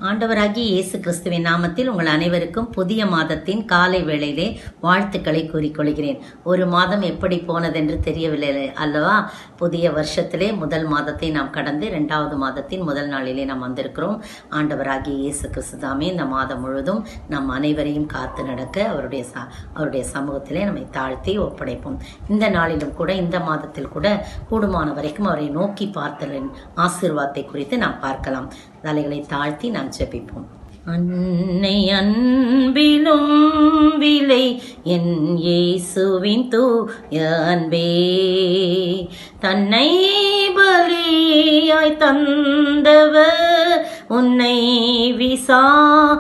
ஆண்டவராகிய இயேசு கிறிஸ்துவின் நாமத்தில் உங்கள் அனைவருக்கும் புதிய மாதத்தின் காலை வேளையிலே வாழ்த்துக்களை கூறிக்கொள்கிறேன். ஒரு மாதம் எப்படி போனதென்று தெரியவில்லை அல்லவா? புதிய வருஷத்திலே முதல் மாதத்தை நாம் கடந்து 2வது மாதத்தின் முதல் நாளிலே நாம் வந்திருக்கிறோம். ஆண்டவராகிய இயேசு கிறிஸ்து தாமே இந்த மாதம் முழுவதும் நம் அனைவரையும் காத்து நடக்க அவருடைய சமூகத்திலே நம்மை தாழ்த்தி ஒப்படைப்போம். இந்த நாளிலும் கூட, இந்த மாதத்தில் கூட கூடுமான வரைக்கும் அவரை நோக்கி பார்த்தலின் ஆசீர்வாதத்தை குறித்து நாம் பார்க்கலாம். தலைகளை தாழ்த்தி நாம் ஜெபிப்போம். அன்னை அன்பிலும் விலை என் இயேசுவின் தூய அன்பே, தன்னை பலியாய் தந்தவர் உன்னை விசாரிப்பார்.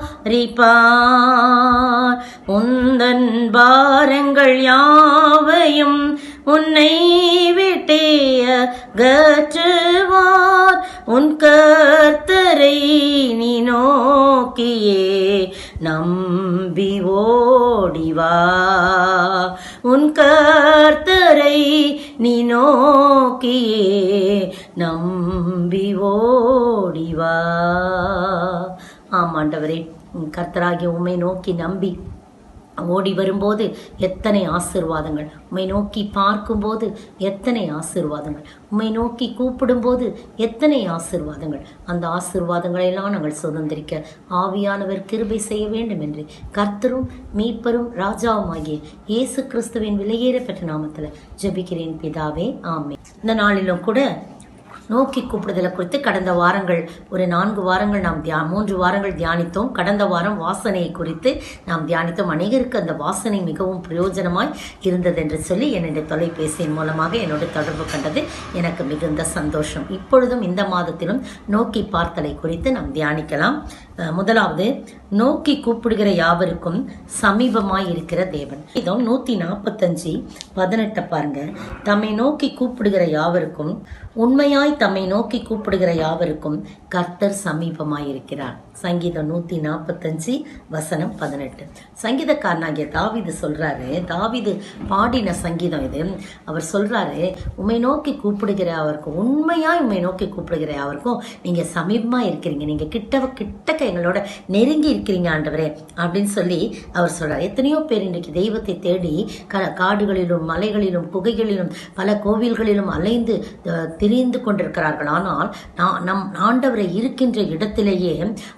உந்தன் பாரங்கள் யாவையும் உன்னை விட்டேய கற்றுவார். உன் கர்த்தரை நீ நோக்கியே நம்பி ஓடிவா. உன் கர்த்தரை நீ நோக்கியே நம்பி ஓடிவா. ஆமாண்டவரே, கர்த்தராகிய உம்மை நோக்கி நம்பி ஓடி வரும்போது எத்தனை ஆசீர்வாதங்கள், உம்மை நோக்கி பார்க்கும்போது எத்தனை ஆசீர்வாதங்கள், உம்மை நோக்கி கூப்பிடும்போது எத்தனை ஆசீர்வாதங்கள். அந்த ஆசீர்வாதங்களை எல்லாம் நாங்கள் சுதந்திரிக்க ஆவியானவர் கிருபை செய்ய வேண்டும் என்று கர்த்தரும் மீட்பரும் ராஜாவுமாகிய இயேசு கிறிஸ்துவின் விலையேற பெற்ற நாமத்தில் ஜெபிக்கிறேன் பிதாவே, ஆமென். இந்த நாளிலும் கூட நோக்கி கூப்பிடுதலை குறித்து கடந்த வாரங்கள் ஒரு 4 வாரங்கள் நாம் 3 வாரங்கள் தியானித்தோம். கடந்த வாரம் வாசனையை குறித்து நாம் தியானித்தோம். அநேகருக்கு அந்த வாசனை மிகவும் பிரயோஜனமாய் இருந்தது என்று சொல்லி என்னுடைய தொலைபேசியின் மூலமாக என்னோட தொடர்பு கண்டது எனக்கு மிகுந்த சந்தோஷம். இப்பொழுதும் இந்த மாதத்திலும் நோக்கி பார்த்தலை குறித்து நாம் தியானிக்கலாம். முதலாவது, நோக்கி கூப்பிடுகிற யாவருக்கும் சமீபமாய் இருக்கிற தேவன். இதோ 145:18 பாருங்க. தம்மை நோக்கி கூப்பிடுகிற யாவருக்கும், உண்மையாய் தம்மை நோக்கி கூப்பிடுகிற யாவருக்கும் கர்த்தர் சமீபமாய் இருக்கிறார். சங்கீதம் 145:18. சங்கீதக்காரனாகிய தாவீது சொல்றாரு, தாவீது பாடின சங்கீதம் இது. அவர் சொல்றாரு, உம்மை நோக்கி கூப்பிடுகிற அவருக்கும், உண்மையாய் உம்மை நோக்கி கூப்பிடுகிற அவருக்கும் நீங்க சமீபமா இருக்கிறீங்க, நீங்க கிட்டக்க எங்களோட நெருங்கி இருக்கிறீங்க ஆண்டவரே அப்படின்னு சொல்லி அவர் சொல்றார். எத்தனையோ பேர் இன்றைக்கு தெய்வத்தை தேடி காடுகளிலும் மலைகளிலும் குகைகளிலும் பல கோவில்களிலும் அலைந்து திரிந்து கொண்டிருக்கிறார்கள். ஆனால் நம் ஆண்டவரை இருக்கின்ற இடத்திலேயே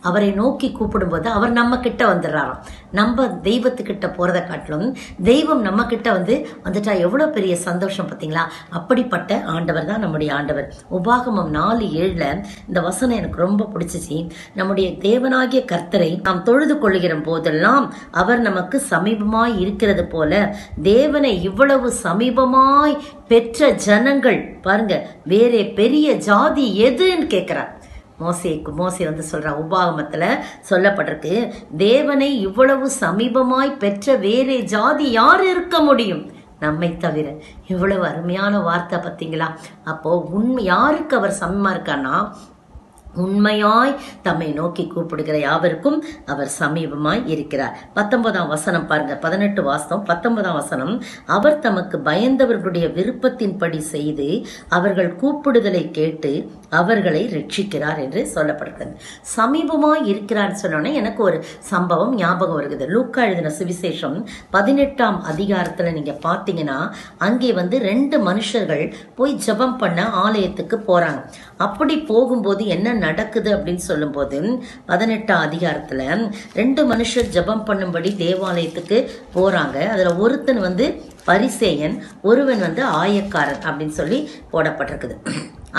அவரை நோக்கி கூப்பிடும்போது அவர் நம்ம கிட்ட வந்துடுறாராம். நம்ம தெய்வத்துக்கிட்ட போறதை காட்டிலும் தெய்வம் நம்ம கிட்ட வந்துட்டா எவ்வளவு பெரிய சந்தோஷம் பார்த்தீங்களா? அப்படிப்பட்ட ஆண்டவர் தான் நம்முடைய ஆண்டவர். உபாகமம் 4:7 இந்த வசனம் எனக்கு ரொம்ப பிடிச்சிச்சு. நம்முடைய தேவனாகிய கர்த்தரை நாம் தொழுது கொள்ளுகிற போதெல்லாம் அவர் நமக்கு சமீபமாய் இருக்கிறது போல, தேவனை இவ்வளவு சமீபமாய் பெற்ற ஜனங்கள் பாருங்க, வேறே பெரிய ஜாதி எதுன்னு கேட்கிறார். மோசே சொல்ற உபாகமத்துல சொல்லப்பட்டிருக்கு, தேவனை இவ்வளவு சமீபமாய் பெற்ற வேறே ஜாதி யார் இருக்க முடியும் நம்மை தவிர. இவ்வளவு அருமையான வார்த்தை பார்த்தீங்களா? அப்போ யாருக்கு அவர் சமீபமா இருக்கான்னா, உண்மையாய் தம்மை நோக்கி கூப்பிடுகிற யாவருக்கும் அவர் சமீபமாய் இருக்கிறார். 19ஆம் வசனம் பாருங்க. 18 வாசம் 19ஆம் வசனம். அவர் தமக்கு பயந்தவர்களுடைய விருப்பத்தின்படி செய்து அவர்கள் கூப்பிடுதலை கேட்டு அவர்களை ரட்சிக்கிறார் என்று சொல்லப்படுகிறது. சமீபமாய் இருக்கிறார் சொன்னோன்னே எனக்கு ஒரு சம்பவம் ஞாபகம் வருகிறது. லூக்கா எழுதின சுவிசேஷம் 18ஆம் அதிகாரத்துல நீங்க பாத்தீங்கன்னா, அங்கே 2 மனுஷர்கள் போய் ஜெபம் பண்ண ஆலயத்துக்கு போறாங்க. அப்படி போகும்போது என்ன நடக்குது அப்படின்னு சொல்லும் போது, 18ஆம் அதிகாரத்துல 2 மனுஷர் ஜெபம் பண்ணும்படி தேவாலயத்துக்கு போறாங்க. அதுல ஒருத்தன் பரிசேயன், ஒருவன் ஆயக்காரன் அப்படின்னு சொல்லி போடப்பட்டிருக்குது.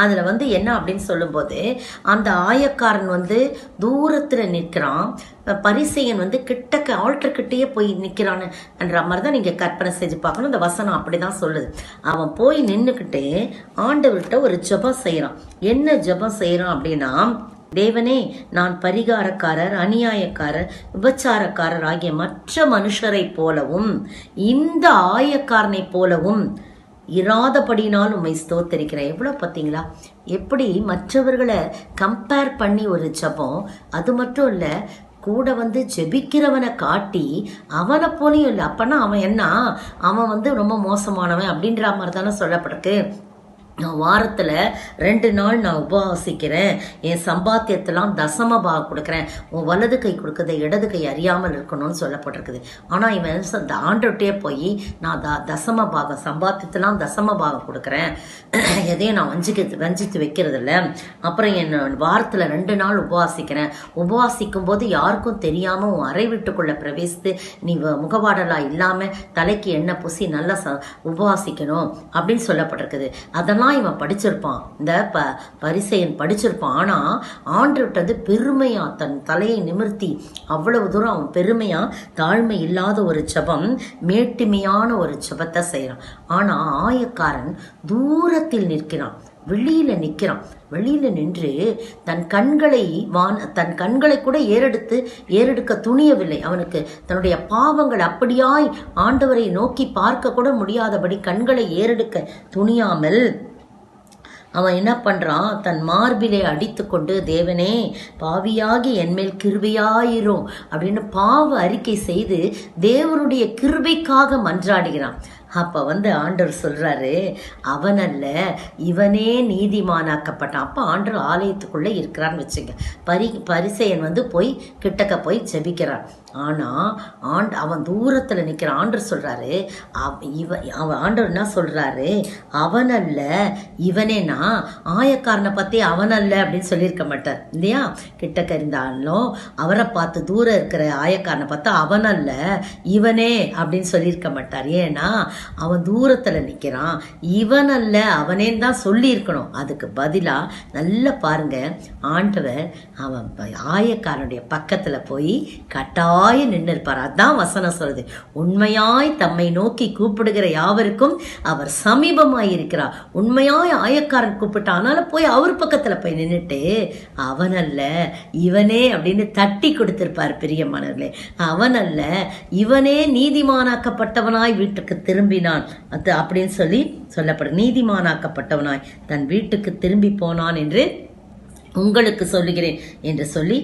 அதுல என்ன அப்படின்னு சொல்லும்போது, அந்த ஆயக்காரன் தூரத்துல நிற்கிறான், பரிசேயன் கிட்டக்க ஆல்டர்கிட்டயே போய் நிக்கிறான்னு என்ற மாதிரி தான் நீங்க கற்பனை செஞ்சு பார்க்கணும். இந்த வசனம் அப்படிதான் சொல்லுது. அவன் போய் நின்னுக்கிட்டு ஆண்டவர்கிட்ட ஒரு ஜெபம் செய்யறான். என்ன ஜெபம் செய்யறான் அப்படின்னா, தேவனே, நான் பரிகாரக்காரர், அநியாயக்காரர், விபச்சாரக்காரர் ஆகிய மற்ற மனுஷரை போலவும் இந்த ஆயக்காரனை போலவும் இராதபடினால் உம்மை ஸ்தோத்தரிக்கிறேன். எவ்வளவு பார்த்தீங்களா? எப்படி மற்றவர்களை கம்பேர் பண்ணி ஒரு ஜெபம். அது மட்டும் இல்ல, கூட ஜெபிக்கிறவனை காட்டி அவனை போலையும் இல்லை. அப்பன்னா அவன் என்ன, அவன் ரொம்ப மோசமானவன் அப்படின்ற மாதிரி தானே சொல்லப்பட்டிருக்கு. நான் வாரத்தில் 2 நாள் நான் உபவாசிக்கிறேன், என் சம்பாத்தியத்தெல்லாம் தசம பாகம் கொடுக்குறேன், உன் வலது கை கொடுக்குறத இடது கை அறியாமல் இருக்கணும்னு சொல்லப்பட்டிருக்குது. ஆனால் இவன் அந்த ஆண்டவர்கிட்டே போய் நான் தசம பாகம் சம்பாத்தியத்தெல்லாம் தசம பாகம் கொடுக்குறேன், எதையும் நான் வஞ்சித்து வைக்கிறது இல்லை. அப்புறம் என் வாரத்தில் 2 நாள் உபவாசிக்கிறேன், உபவாசிக்கும் போது யாருக்கும் தெரியாமல் உன் அறை வீட்டுக்குள்ளே பிரவேசித்து நீ முகவாடலாம் இல்லாமல் தலைக்கு எண்ணெய் பூசி நல்லா உபவாசிக்கணும் அப்படின்னு சொல்லப்பட்டிருக்குது. அதெல்லாம் இவன் படிச்சிருப்பான், இந்த பரிசேயன் படிச்சிருப்பான். ஆனா ஆண்டவர்கிட்ட பெருமையா தன் தலையை நிமிர்த்தி அவ்வளவு தூரம் அவன் பெருமையா தாழ்மை இல்லாத ஒரு ஜெபம், மேட்டுமையான ஒரு ஜெபத்தை செய்யறான். ஆனா ஆயக்காரன் தூரத்தில் நிற்கிறான், வெளியில நிற்கிறான். வெளியில நின்று தன் கண்களை கூட ஏறெடுக்க துணியவில்லை. அவனுக்கு தன்னுடைய பாவங்கள் அப்படியாய் ஆண்டவரை நோக்கி பார்க்க கூட முடியாதபடி கண்களை ஏறெடுக்க துணியாமல் அவன் என்ன பண்றான், தன் மார்பிலே அடித்து கொண்டு தேவனே பாவியாகி என்மேல் கிருபையாயிரும் அப்படின்னு பாவ அறிக்கை செய்து தேவனுடைய கிருபைக்காக மன்றாடுகிறான். அப்ப ஆண்டவர் சொல்றாரு, அவனல்ல இவனே நீதிமானாக்கப்பட்டான். அப்ப ஆண்டவர் ஆலயத்துக்குள்ள இருக்கிறான்னு வச்சுங்க. பரிசேயன் போய் கிட்டக்க போய் ஜெபிக்கிறான். ஆனா அவன் தூரத்துல நிக்கிறான். ஆண்டவர் சொல்றாரு, அவன் ஆண்டவர் என்ன சொல்றாரு, அவனல்ல இவனேனா, ஆயக்காரனை பத்தி அவனல்ல அப்படின்னு சொல்லியிருக்க மாட்டார் இல்லையா. கிட்டக்க இருந்தாலும் அவரை பார்த்து தூரம் இருக்கிற ஆயக்காரனை பார்த்தா அவனல்ல இவனே அப்படின்னு சொல்லியிருக்க மாட்டார். ஏன்னா அவன் தூரத்துல நிக்கிறான், இவனல்ல அவனேன்னு தான் சொல்லி இருக்கணும். அதுக்கு பதிலா நல்லா பாருங்க, ஆண்டவர் அவன் ஆயக்காரனுடைய பக்கத்துல போய் கட்டாய நின்று இருப்பார். அதான் வசனம் சொல்றது, உண்மையாய் தம்மை நோக்கி கூப்பிடுகிற யாவருக்கும் அவர் சமீபமாய் இருக்கிறார். உண்மையாய் ஆயக்காரன் கூப்பிட்டான், அதனால போய் அவர் பக்கத்துல போய் நின்றுட்டு அவனல்ல இவனே அப்படின்னு தட்டி கொடுத்திருப்பார். பிரியமானவர்களே, அவனல்ல இவனே நீதிமானாக்கப்பட்டவனாய் வீட்டுக்கு திரும்பினான் அது அப்படின்னு சொல்லப்படும். நீதிமானாக்கப்பட்டவனாய் தன் வீட்டுக்கு திரும்பி போனான் என்று உங்களுக்கு சொல்லுகிறேன் என்று சொல்லி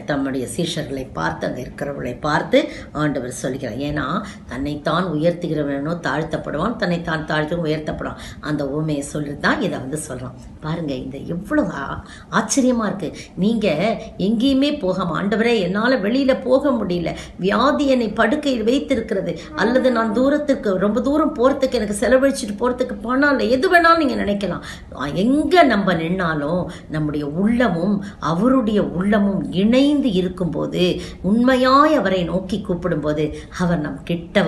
தம்முடைய சீஷர்களை பார்த்து அங்கே இருக்கிறவர்களை பார்த்து ஆண்டவர் சொல்லுகிறார். ஏன்னா தன்னைத்தான் உயர்த்துகிறவனோ தாழ்த்தப்படுவான், தன்னைத்தான் தாழ்த்தும் உயர்த்தப்படுவான். அந்த உண்மையை சொல்லிட்டு தான் இதை சொல்கிறான். பாருங்க, இந்த எவ்வளோ ஆச்சரியமாக இருக்குது. நீங்கள் எங்கேயுமே போகாம, ஆண்டவரே என்னால் வெளியில் போக முடியல, வியாதி என்னை படுக்கையில் வைத்திருக்கிறது, அல்லது நான் தூரத்துக்கு ரொம்ப தூரம் போகிறதுக்கு எனக்கு செலவழிச்சுட்டு போகிறதுக்கு பணம் இல்லை, எது வேணாலும் நீங்கள் நினைக்கலாம். எங்கே நம்ம நின்னாலும் நம்முடைய உள்ளமும் அவருடைய உள்ளமும் இணைந்து இருக்கும்போது, உண்மையாய் அவரை நோக்கி கூப்பிடும்போது அவர் நம் கிட்ட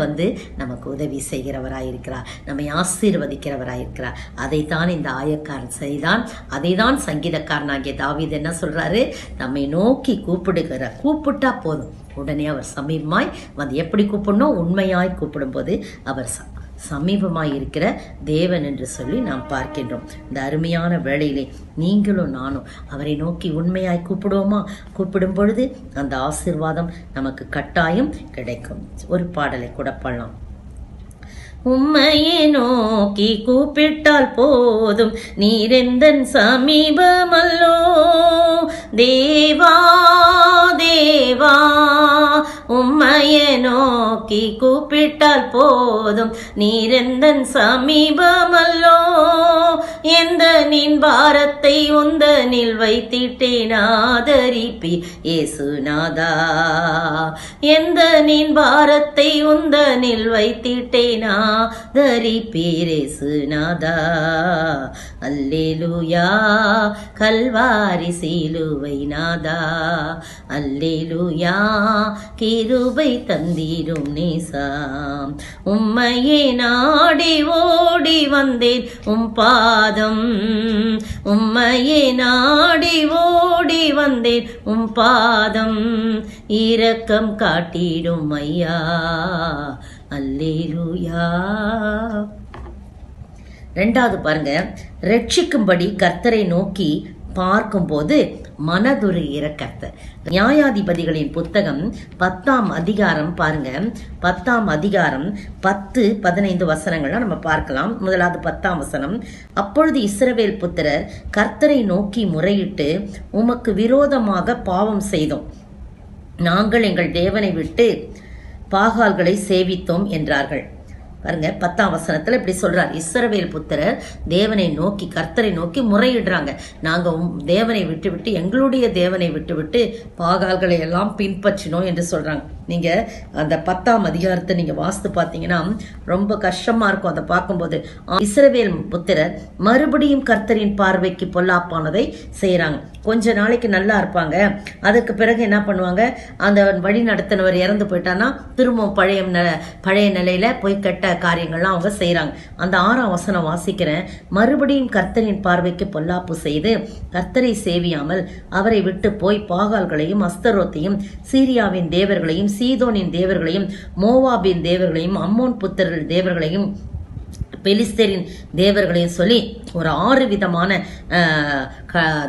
நமக்கு உதவி செய்கிறவராயிருக்கிறார், நம்மை ஆசீர்வதிக்கிறவராயிருக்கிறார். அதைத்தான் இந்த ஆயக்காரன் செய்தான். அதைதான் சங்கீதக்காரனாகிய தாவீது என்ன சொல்றாரு, நம்மை நோக்கி கூப்பிட்டா போதும், உடனே அவர் சமீபமாய் எப்படி கூப்பிடணும், உண்மையாய் கூப்பிடும் போது அவர் சமீபமாய் இருக்கிற தேவன் என்று சொல்லி நாம் பார்க்கின்றோம். இந்த அருமையான வேளையிலே நீங்களும் நானும் அவரை நோக்கி உண்மையாய் கூப்பிடும் பொழுது அந்த ஆசீர்வாதம் நமக்கு கட்டாயம் கிடைக்கும். ஒரு பாடலை கூட பாடலாம். உம்மையை நோக்கி கூப்பிட்டால் போதும், நீரெந்தன் சமீபமல்லோ, தேவா தேவா உம்மையை நோக்கி கூப்பிட்டால் போதும், நீரெந்தன் சமீபமல்லோ, எந்த நின் பாரத்தை உந்தனில் வைத்திட்டேன் ஆதரிப்பி இயேசுநாதா, எந்த நின் பாரத்தை உந்தனில் வைத்திட்டேன் ஆதரிப்பீர் இயேசுநாதா. அல்லேலூயா கல்வாரி சிலுவை நாதா, அல்லேலூயா கிருபை தந்தீரும் நேசா, உம்மையே நாடி ஓடி வந்தேன் உம் பாதம், உம்மையே நாடி ஓடி வந்தேன் உம் பாதம், இரக்கம் காட்டிடும் ஐயா, அல்லேலூயா. ரெண்டாவது பாருங்க, ரட்சிக்கும்படி கர்த்தரை நோக்கி பார்க்கும்போது மனதுருகிற கர்த்தர். நியாயாதிபதிகளின் புத்தகம் 10ஆம் அதிகாரம் பாருங்க, 10ஆம் அதிகாரம் 10-15 வசனங்கள்லாம் நம்ம பார்க்கலாம். முதலாவது 10ஆம் வசனம், அப்பொழுது இஸ்ரவேல் புத்திரர் கர்த்தரை நோக்கி முறையிட்டு, உமக்கு விரோதமாக பாவம் செய்தோம், நாங்கள் எங்கள் தேவனை விட்டு பாகால்களை சேவித்தோம் என்றார்கள். பாருங்க 10ஆம் வசனத்துல இப்படி சொல்றார், இஸ்ரவேல் புத்திரர் தேவனை நோக்கி கர்த்தரை நோக்கி முறையிடுறாங்க. நாங்க தேவனை விட்டு எங்களுடைய தேவனை விட்டு பாகால்களை எல்லாம் பின்பற்றினோம் என்று சொல்றாங்க. நீங்க அந்த 10ஆம் அதிகாரத்தை நீங்க வாசித்து பார்த்தீங்கன்னா ரொம்ப கஷ்டமா இருக்கும். அதை பார்க்கும்போது இஸ்ரவேல் புத்திரர் மறுபடியும் கர்த்தரின் பார்வைக்கு பொல்லாப்பானதை செய்யறாங்க. கொஞ்ச நாளைக்கு நல்லா இருப்பாங்க, அதுக்கு பிறகு என்ன பண்ணுவாங்க, அந்த வழி நடத்தினவர் இறந்து போயிட்டான்னா திரும்ப பழைய நிலையில போய் கெட்ட காரியங்கள்லாம் அவங்க செய்யறாங்க. அந்த 6ஆம் வசனம் வாசிக்கிறேன், மறுபடியும் கர்த்தரின் பார்வைக்கு பொல்லாப்பு செய்து கர்த்தரை சேவியாமல் அவரை விட்டு போய் பாகால்களையும் அஸ்தரோத்தையும் சீரியாவின் தேவர்களையும் சீதோனின் தேவர்களையும் மோவாபின் தேவர்களையும் அம்மோன் புத்திரர் தேவர்களையும் பெலிஸ்தரின் தேவர்களையும் சொல்லி ஒரு 6 விதமான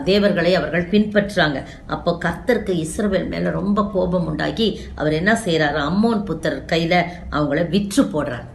தேவர்களை அவர்கள் பின்பற்றாங்க. அப்போ கர்த்தருக்கு இஸ்ரவேல் மேல ரொம்ப கோபம் உண்டாகி அவர் என்ன செய்யறாரு, அம்மோன் புத்திரர் கையில அவங்கள விற்று போடுறாரு.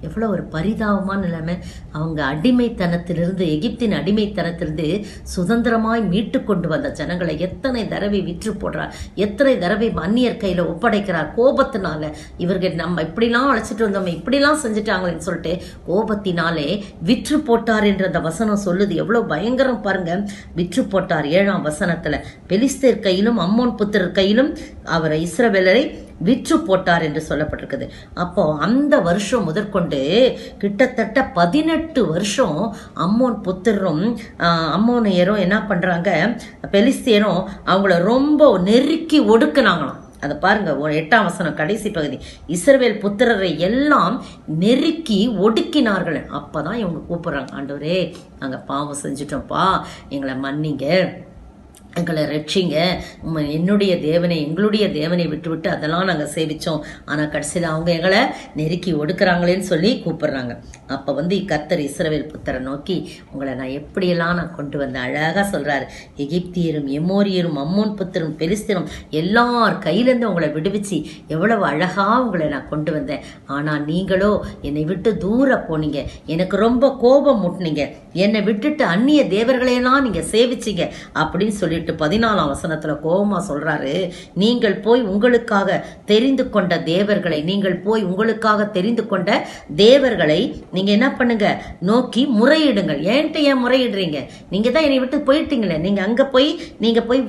எவ்வளோ ஒரு பரிதாபமான நிலைமை. அவங்க அடிமைத்தனத்திலிருந்து, எகிப்தின் அடிமைத்தனத்திலிருந்து சுதந்திரமாய் மீட்டு கொண்டு வந்த ஜனங்களை எத்தனை தடவை விற்று போடுறார், எத்தனை தடவை அந்நியர் கையில் ஒப்படைக்கிறார். கோபத்தினால இவர்கள் நம்ம இப்படிலாம் அழைச்சிட்டு வந்தோம், இப்படிலாம் செஞ்சுட்டாங்களேன்னு சொல்லிட்டு கோபத்தினாலே விற்று போட்டார் என்று அந்த வசனம் சொல்லுது. எவ்வளோ பயங்கரம் பாருங்க. விற்று போட்டார். 7ஆம் வசனத்துல பெலிஸ்தர் கையிலும் அம்மோன் புத்திரர் கையிலும் அவரை இஸ்ரவேலரை விற்று போட்டார் என்று சொல்லப்பட்டிருக்குது. அப்போ அந்த வருஷம் முதற்கொண்டு கிட்டத்தட்ட 18 வருஷம் அம்மோன் புத்திரரும் அம்மோனியரும் என்ன பண்றாங்க, பெலிஸ்தியரும் அவங்கள ரொம்ப நெருக்கி ஒடுக்குனாங்களாம். அதை பாருங்க, 8ஆம் வசனம் கடைசி பகுதி, இஸ்ரவேல் புத்திரரை எல்லாம் நெருக்கி ஒடுக்கினார்கள். அப்பதான் இவங்க கூப்பிடுறாங்க, ஆண்டவரே நாங்க பாவம் செஞ்சுட்டோம்ப்பா, எங்களை மன்னிங்க, எங்களை ரட்சிங்க, என்னுடைய தேவனை எங்களுடைய தேவனை விட்டு அதெல்லாம் நாங்கள் சேவிச்சோம், ஆனால் கடைசியில் அவங்க எங்களை நெருக்கி ஒடுக்குறாங்களேன்னு சொல்லி கூப்பிடுறாங்க. அப்போ கர்த்தர் இஸ்ரவேல் புத்திரரை நோக்கி, உங்களை நான் எப்படியெல்லாம் நான் கொண்டு வந்தேன், அழகாக சொல்றாரு, எகிப்தியரும் எமோரியரும் அம்மோன் புத்திரும் பெலிஸ்தரும் எல்லார் கையிலேருந்து உங்களை விடுவிச்சு எவ்வளவு அழகா உங்களை நான் கொண்டு வந்தேன். ஆனால் நீங்களோ என்னை விட்டு தூர போனீங்க, எனக்கு ரொம்ப கோபம் முட்டினீங்க, என்னை விட்டுட்டு அந்நிய தேவர்களையெல்லாம் நீங்க சேவிச்சிங்க அப்படின்னு சொல்லிட்டு 14ஆம் வசனத்துல கோபமா சொல்றாரு, நீங்கள் போய் உங்களுக்காக தெரிந்து கொண்ட தேவர்களை, நீங்கள் போய் உங்களுக்காக தெரிந்து கொண்ட தேவர்களை நீங்க என்ன பண்ணுங்க, நோக்கி முறையிடுங்கள். ஏன்ட்டு ஏன் முறையிடுறீங்க, நீங்க தான் என்னை விட்டு போயிட்டீங்களே, நீங்க அங்க போய் நீங்க போய்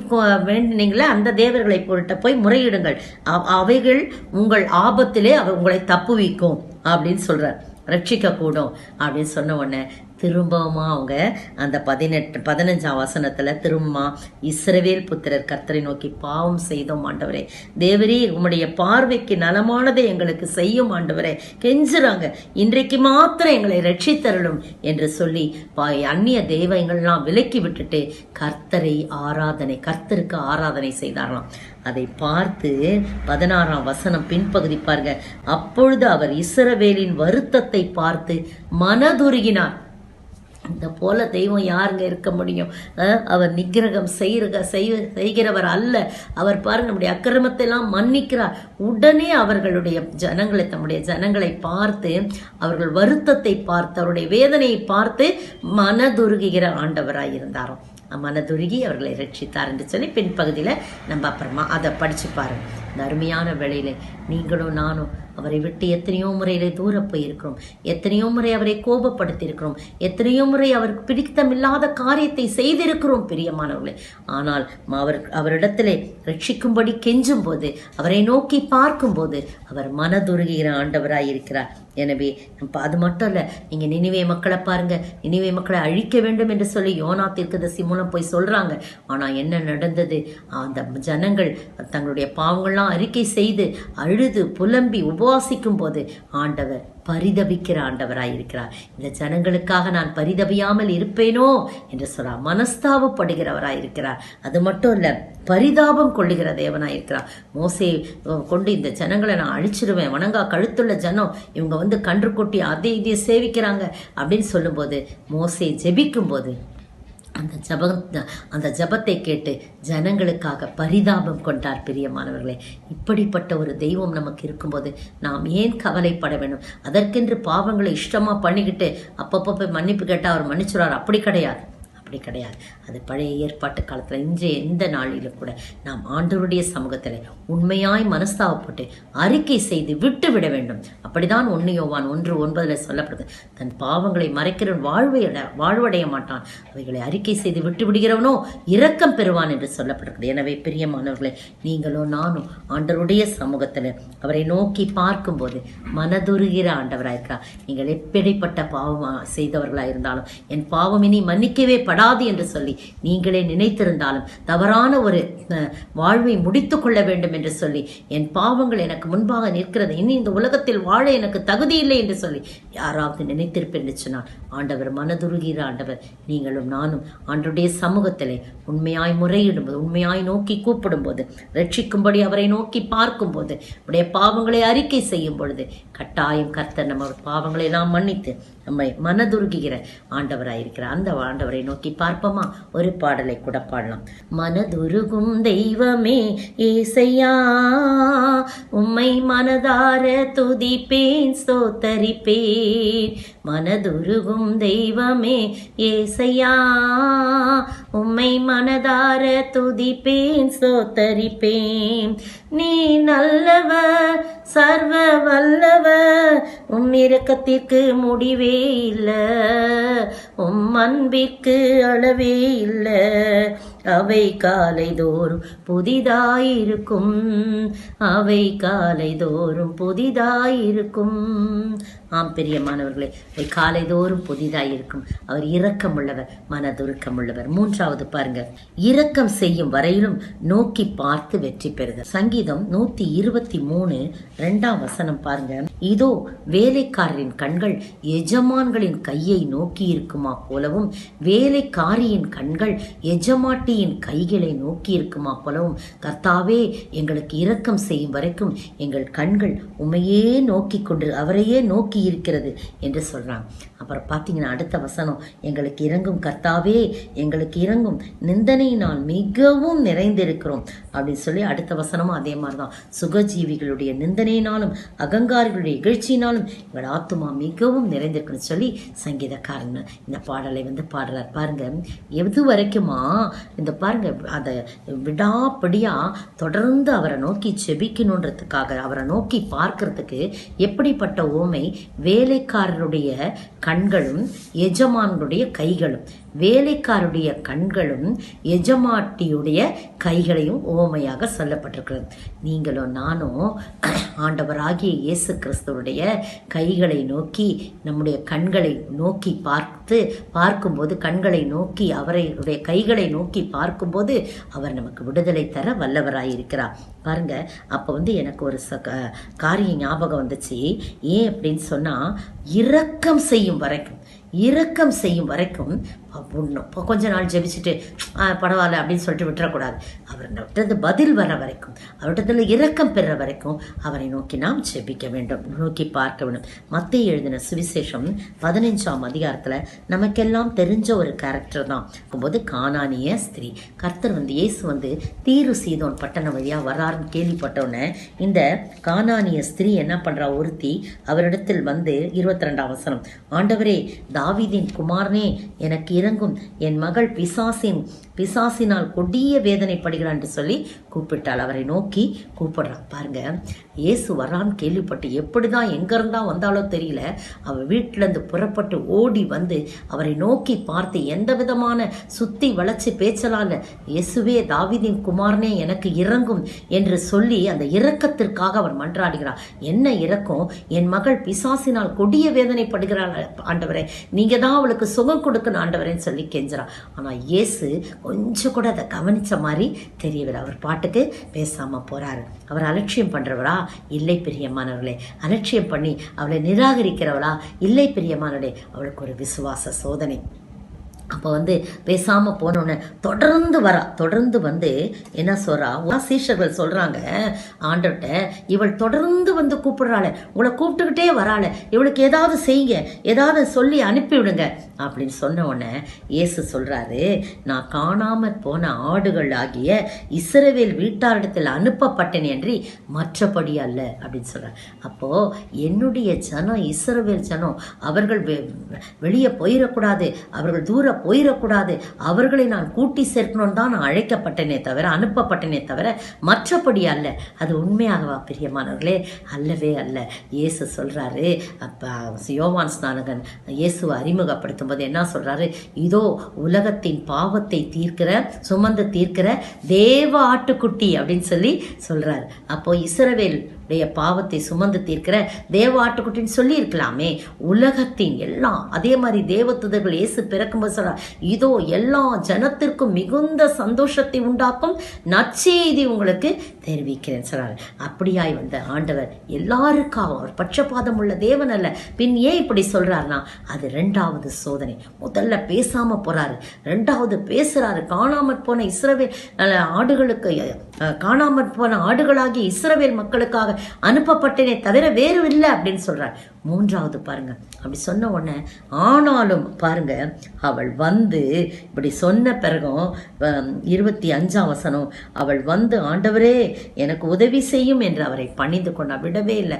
வேண்டினீங்களே அந்த தேவர்களை போய் முறையிடுங்கள், அவைகள் உங்கள் ஆபத்திலே உங்களை தப்புவிக்கும் அப்படின்னு சொல்றார், ரட்சிக்க கூடும் அப்படின்னு சொன்ன உடனே திரும்பவுமா அவங்க அந்த 15ஆம் வசனத்துல திரும்ப இஸ்ரவேல் புத்திரர் கர்த்தரை நோக்கி, பாவம் செய்தோம் ஆண்டவரே, தேவரே உம்முடைய பார்வைக்கு நலமானதை எங்களுக்கு செய்யும் ஆண்டவரே கெஞ்சுறாங்க, இன்றைக்கு மாத்திரம் எங்களை ரட்சித்தருளும் என்று சொல்லி அந்நிய தெய்வங்கள்லாம் விலக்கி விட்டுட்டு கர்த்தருக்கு ஆராதனை செய்தாரலாம். அதை பார்த்து 16ஆம் வசனம் பின்பகுதி பாருங்க, அப்பொழுது அவர் இஸ்ரவேலின் வருத்தத்தை பார்த்து மனதுருகினார். இந்த போல தெய்வம் யாருங்க இருக்க முடியும்? அவர் நிக்கிரகம் செய்கிறவர் அல்ல. அவர் பாருங்க நம்முடைய அக்கிரமத்தை எல்லாம் மன்னிக்கிறார். உடனே அவர்களுடைய தம்முடைய ஜனங்களை பார்த்து, அவர்கள் வருத்தத்தை பார்த்து, அவருடைய வேதனையை பார்த்து மனதுருகிற ஆண்டவராய் இருந்தாராம். மனதுருகி அவர்களை ரட்சித்தார் என்று சொல்லி பின்பகுதியில் நம்ம அப்புறமா அதை படிச்சு பாருங்க. இந்த அருமையான வேளையில நீங்களும் நானும் அவரை விட்டு எத்தனையோ முறையிலே தூர போயிருக்கிறோம், எத்தனையோ முறை அவரை கோபப்படுத்தி இருக்கிறோம், எத்தனையோ முறை அவருக்கு பிடித்தமில்லாத காரியத்தை செய்திருக்கிறோம் பிரியமானவர்களே. ஆனால் அவரிடத்திலே ரட்சிக்கும்படி கெஞ்சும் போது, அவரை நோக்கி பார்க்கும் போது அவர் மனதுருகிற ஆண்டவராய் இருக்கிறார். எனவே அது மட்டும் இல்ல, நீங்க நினிவே மக்களை பாருங்க, நினிவே மக்களை அழிக்க வேண்டும் என்று சொல்லி யோனா தீர்க்கதரிசி மூலம் போய் சொல்றாங்க. ஆனா என்ன நடந்தது? அந்த ஜனங்கள் தங்களுடைய பாவங்கள்லாம் அறிக்கை செய்து அழுது புலம்பி உபவாசிக்கும் போது ஆண்டவர் பரிதபிக்கிற ஆண்டவராய் இருக்கிறார். இந்த ஜனங்களுக்காக நான் பரிதபியாமல் இருப்பேனோ என்று சொல்றார். மனஸ்தாபப்படுகிறவராய் இருக்கிறார். அது மட்டும் இல்ல, பரிதாபம் கொள்ளுகிற தேவனாய் இருக்கிறார். மோசே கொண்டு இந்த ஜனங்களை நான் அழிச்சிருவேன், வணங்கா கழுத்துள்ள ஜனம், இவங்க கன்று கொட்டி அதை இதை சேவிக்கிறாங்க அப்படின்னு சொல்லும்போது, மோசே ஜெபிக்கும் போது அந்த ஜபத்தை கேட்டு ஜனங்களுக்காக பரிதாபம் கொண்டார். பிரியமானவர்களே, இப்படிப்பட்ட ஒரு தெய்வம் நமக்கு இருக்கும்போது நாம் ஏன் கவலைப்பட வேண்டும்? அதற்கென்று பாவங்களை இஷ்டமா பண்ணிக்கிட்டு அப்பப்போ போய் மன்னிப்பு கேட்டா அவர் மன்னிச்சுறார், அப்படி கிடையாது. அப்படி கிடையாது. அது பழைய ஏற்பாட்டு காலத்தில் இன்றைய எந்த நாளிலும் கூட நாம் ஆண்டவருடைய சமூகத்தில் உண்மையாய் மனஸ்தாபப்பட்டு அறிக்கை செய்து விட்டு விட வேண்டும். அப்படிதான் 1 யோவான் 1:9 சொல்லப்படுது. தன் பாவங்களை மறைக்கிறவன் வாழ்வடைய மாட்டான், அவைகளை அறிக்கை செய்து விட்டு விடுகிறவனோ இரக்கம் பெறுவான் என்று சொல்லப்படுகிறது. எனவே பிரியமானவர்களே, நீங்களோ நானும் ஆண்டவருடைய சமூகத்தில் அவரை நோக்கி பார்க்கும்போது மனதுருகிற ஆண்டவராயிருக்கிறார். நீங்கள் எப்படிப்பட்ட பாவம் செய்தவர்களாக இருந்தாலும் என் பாவம் இனி மன்னிக்கவே படாது என்று சொல்லி நீங்களே நினைத்திருந்தாலும் தவறான ஒரு வாழ்வை முடித்துக் கொள்ள வேண்டும் என்று சொல்லி என் பாவங்கள் எனக்கு முன்பாக நிற்கிறது, இனி இந்த உலகத்தில் வாழ எனக்கு தகுதி இல்லை என்று சொல்லி யாராவது நினைத்திருப்பேன் என்று சொன்னால் ஆண்டவர் மனதுருகிற ஆண்டவர். நீங்களும் நானும் ஆண்டவருடைய சமூகத்திலே உண்மையாய் முறையிடும்போது, உண்மையாய் நோக்கி கூப்பிடும் போது, ரட்சிக்கும்படி அவரை நோக்கி பார்க்கும் போது, உடைய பாவங்களை அறிக்கை செய்யும் பொழுது கட்டாயம் கர்த்தர் நம்ம பாவங்களை நாம் மன்னித்து நம்மை மனதுருகிற ஆண்டவராயிருக்கிறார். அந்த ஆண்டவரை நோக்கி பார்ப்போமா? ஒரு பாடலை கூட பாடலாம். மனதுருகும் தெய்வமே ஏசையா, உம்மை மனதார துதிப்பேன் ஸ்தோத்தரிப்பேன். மனதுருகும் தெய்வமே ஏசையா, உம்மை மனதார துதிப்பேன் ஸ்தோத்தரிப்பேன். நீ நல்லவர் சர்வ வல்லவர், உம் இரக்கத்திற்கு முடிவே இல்லை, உம் அன்பிற்கு அளவே இல்லை. அவை காலை தோறும் புதிதாயிருக்கும், அவை காலை தோறும் புதிதாயிருக்கும். ஆம் பிரியமானவர்களே, அவை காலை தோறும் புதிதாயிருக்கும். அவர் இரக்கம் உள்ளவர், மனதுருக்கம் உள்ளவர். 3வது பாருங்க, இரக்கம் செய்யும் வரையிலும் நோக்கி பார்த்து வெற்றி பெறுதல். சங்கீதம் 123 2ஆம் வசனம் பாருங்க. இதோ வேலைக்காரரின் கண்கள் எஜமான்களின் கையை நோக்கி இருக்குமா போலவும், வேலைக்காரியின் கண்கள் எஜமாட்டியின் கைகளை நோக்கி இருக்குமா போலவும், கர்த்தாவே எங்களுக்கு இரக்கம் செய்யும் வரைக்கும் எங்கள் கண்கள் உம்மையே நோக்கி கொண்டு அவரையே நோக்கி இருக்கிறது என்று சொல்றாங்க. அப்புறம் பார்த்தீங்கன்னா அடுத்த வசனம், எங்களுக்கு இறங்கும் கர்த்தாவே எங்களுக்கு இறங்கும், நிந்தனையினால் மிகவும் நிறைந்திருக்கிறோம் அப்படின்னு சொல்லி அடுத்த வசனமும் அதே மாதிரிதான். சுகஜீவிகளுடைய நிந்தனையினாலும் அகங்காரிகளுடைய இகழ்ச்சியினாலும் எங்கள் ஆத்துமா மிகவும் நிறைந்திருக்குன்னு சொல்லி சங்கீதக்காரன் இந்த பாடலை பாடுறார். பாருங்க, எது வரைக்குமா இந்த பாருங்க, அதை விடாப்படியா தொடர்ந்து அவரை நோக்கி செபிக்கணுன்றதுக்காக, அவரை நோக்கி பார்க்கறதுக்கு எப்படிப்பட்ட ஓமை, வேலைக்காரருடைய கண்களும் எஜமான்களுடைய கைகளும், வேலைக்காருடைய கண்களும் எஜமாட்டியுடைய கைகளையும் ஓமையாக சொல்லப்பட்டிருக்கிறது. நீங்களும் நானும் ஆண்டவராகிய இயேசு கிறிஸ்துவுடைய கைகளை நோக்கி, நம்முடைய கண்களை நோக்கி பார்க்கும்போது, கண்களை நோக்கி அவருடைய கைகளை நோக்கி பார்க்கும்போது அவர் நமக்கு விடுதலை தர வல்லவராயிருக்கிறார். பாருங்க, அப்போ எனக்கு ஒரு காரியம் ஞாபகம் வந்துச்சு. ஏன் அப்படின்னு சொன்னா, இரக்கம் செய்யும் வரைக்கும் கொஞ்ச நாள் ஜெபிச்சுட்டு பரவாயில்ல அப்படின்னு சொல்லிட்டு விட்டுறக்கூடாது. அவர்கிட்ட பதில் வர வரைக்கும், அவரிடத்துல இரக்கம் பெற வரைக்கும் அவரை நோக்கி நாம் ஜெபிக்க வேண்டும், நோக்கி பார்க்க வேண்டும். மத்தேயு எழுதின சுவிசேஷம் 15ஆம் அதிகாரத்துல நமக்கெல்லாம் தெரிஞ்ச ஒரு கேரக்டர் தான். போது கானானிய ஸ்திரீ, கர்த்தர் இயேசு தீரு சீதோன் பட்டணம் வழியா வராருன்னு கேள்விப்பட்டோன்னே இந்த கானானிய ஸ்திரீ என்ன பண்றா, ஒருத்தி அவரிடத்தில் 22ஆம் வசனம், ஆண்டவரே தாவீதின் குமாரனே எனக்கு இறங்கும், என் மகள் பிசாசினால் கொடிய வேதனைப்படுகிறான் என்று சொல்லி கூப்பிட்டாள். அவரை நோக்கி கூப்பிடுறான். பாருங்க, இயேசு வரான்னு கேள்விப்பட்டு எப்படிதான் எங்க இருந்தா வந்தாலோ தெரியல, அவ வீட்டுல இருந்து புறப்பட்டு ஓடி அவரை நோக்கி பார்த்து எந்த விதமான சுத்தி வளைச்சு பேச்சலால, இயேசுவே தாவீதின் குமாரனே எனக்கு இறங்கும் என்று சொல்லி அந்த இரக்கத்திற்காக அவர் மன்றாடுகிறார். என்ன இரக்கம், என் மகள் பிசாசினால் கொடிய வேதனைப்படுகிறாள் ஆண்டவரே, நீங்க தான் அவளுக்கு சுகம் கொடுக்கணும் ஆண்டவரேன்னு சொல்லி கெஞ்சுறான். ஆனா இயேசு கொஞ்சம் கூட அதை கவனிச்ச மாதிரி தெரியவில்லை. அவர் பாட்டுக்கு பேசாம போறாரு. அவர் அலட்சியம் பண்றவரா? இல்லை பிரியமானவர்களே. அலட்சியம் பண்ணி அவளை நிராகரிக்கிறவளா? இல்லை பிரியமானவர்களே. அவளுக்கு ஒரு விசுவாச சோதனை. அப்போ பேசாம போனோன்னு தொடர்ந்து என்ன சொல்றா, சீஷர்கள் சொல்றாங்க ஆண்டவர்கிட்ட, இவள் தொடர்ந்து கூப்பிடுறாள், உங்களை கூப்பிட்டுக்கிட்டே வராள், இவளுக்கு ஏதாவது செய்யுங்க, ஏதாவது சொல்லி அனுப்பி விடுங்க அப்படின்னு சொன்ன உடனே இயேசு சொல்றாரு, நான் காணாமற் போன ஆடுகள் ஆகிய இஸ்ரவேல் வீட்டாரிடத்தில் அனுப்பப்பட்டேன் என்று மற்றபடி அல்ல அப்படின்னு சொல்றார். அப்போ என்னுடைய ஜனம் இஸ்ரவேல் ஜனம் அவர்கள் வெளியே போயிடக்கூடாது, அவர்கள் தூர போயிடக்கூடாது, அவர்களை நான் கூட்டி சேர்க்கணும்னு தான் நான் அழைக்கப்பட்டேனே தவிர, அனுப்பப்பட்டேனே தவிர மற்றபடி அல்ல. அது உண்மையாகவா பிரியமானவர்களே? அல்லவே அல்ல. இயேசு சொல்றாரு, அப்ப யோவான் ஸ்நானகன் இயேசுவை அறிமுகப்படுத்தும் போது என்ன சொல்றாரு, இதோ உலகத்தின் பாவத்தை தீர்க்கிற சுமந்து தீர்க்கிற தேவ ஆட்டுக்குட்டி அப்படின்னு சொல்லி சொல்றாரு. அப்போ இஸ்ரவேல் பாவத்தை சுமந்து தீர்க்கிற தேவ ஆட்டுக்குட்டின்னு சொல்லி இருக்கலாமே. உலகத்தின் எல்லாம் அதே மாதிரி தேவதூதர்கள் இயேசு பிறக்கும்போது சொல்றார், இதோ எல்லா ஜனத்திற்கும் மிகுந்த சந்தோஷத்தை உண்டாக்கும் நற்செய்தி உங்களுக்கு தெரிவிக்கிறேன் சொல்றாரு. அப்படியாய் வந்த ஆண்டவர் எல்லாருக்காகவும், அவர் பட்சபாதம் உள்ள தேவன் அல்ல. பின் ஏன் இப்படி சொல்றாருன்னா, அது 2வது சோதனை. முதல்ல பேசாம போறாரு, 2வது பேசுறாரு. காணாமற் போன இஸ்ரவேல் ஆடுகளுக்கு, காணாமற் போன ஆடுகளாகி இஸ்ரவேல் மக்களுக்காக அனுப்பப்பட்டேனே தவிர வேறு இல்லை அப்படின்னு சொல்றார். 3வது பாருங்க, அப்படி சொன்ன உடனே ஆனாலும் பாருங்க, அவள் வந்து இப்படி சொன்ன பிறகும் 25ஆம் வசனம், அவள் வந்து ஆண்டவரே எனக்கு உதவி செய்யும் என்று அவரை பணிந்து கொண்டா. விடவே இல்லை.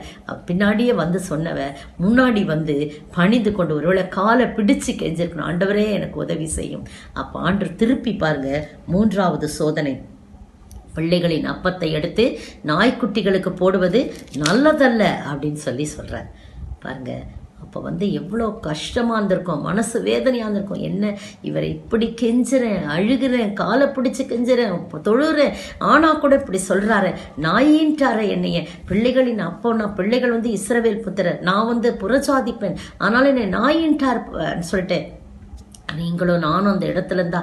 பின்னாடியே வந்து சொன்னவ முன்னாடி வந்து பணிந்து கொண்டு ஒருவேளை காலை பிடிச்சு கெஞ்சிருக்கணும், ஆண்டவரே எனக்கு உதவி செய்யும். அப்ப ஆண்டவர் திருப்பி பாருங்க, 3வது சோதனை, பிள்ளைகளின் அப்பத்தை எடுத்து நாய்க்குட்டிகளுக்கு போடுவது நல்லதல்ல அப்படின்னு சொல்லி சொல்றார். பாருங்க, அப்போ வந்து எவ்வளோ கஷ்டமாக இருந்திருக்கும், மனசு வேதனையாக இருந்திருக்கும். என்ன இவரை இப்படி கெஞ்சுறேன், அழுகிறேன், காலை பிடிச்சி கெஞ்சுறேன், தொழுறேன், ஆனால் கூட இப்படி சொல்கிறாரு, நாயின்ட்டார என்னைய. பிள்ளைகளின் அப்போ நான் பிள்ளைகள் வந்து இஸ்ரவேல் புத்திரர், நான் வந்து புறஜாதிப்பேன், ஆனாலும் என்னை நாயின்ட்டார் சொல்லிட்டேன். நீங்களும் நானும் அந்த இடத்துல இருந்தா,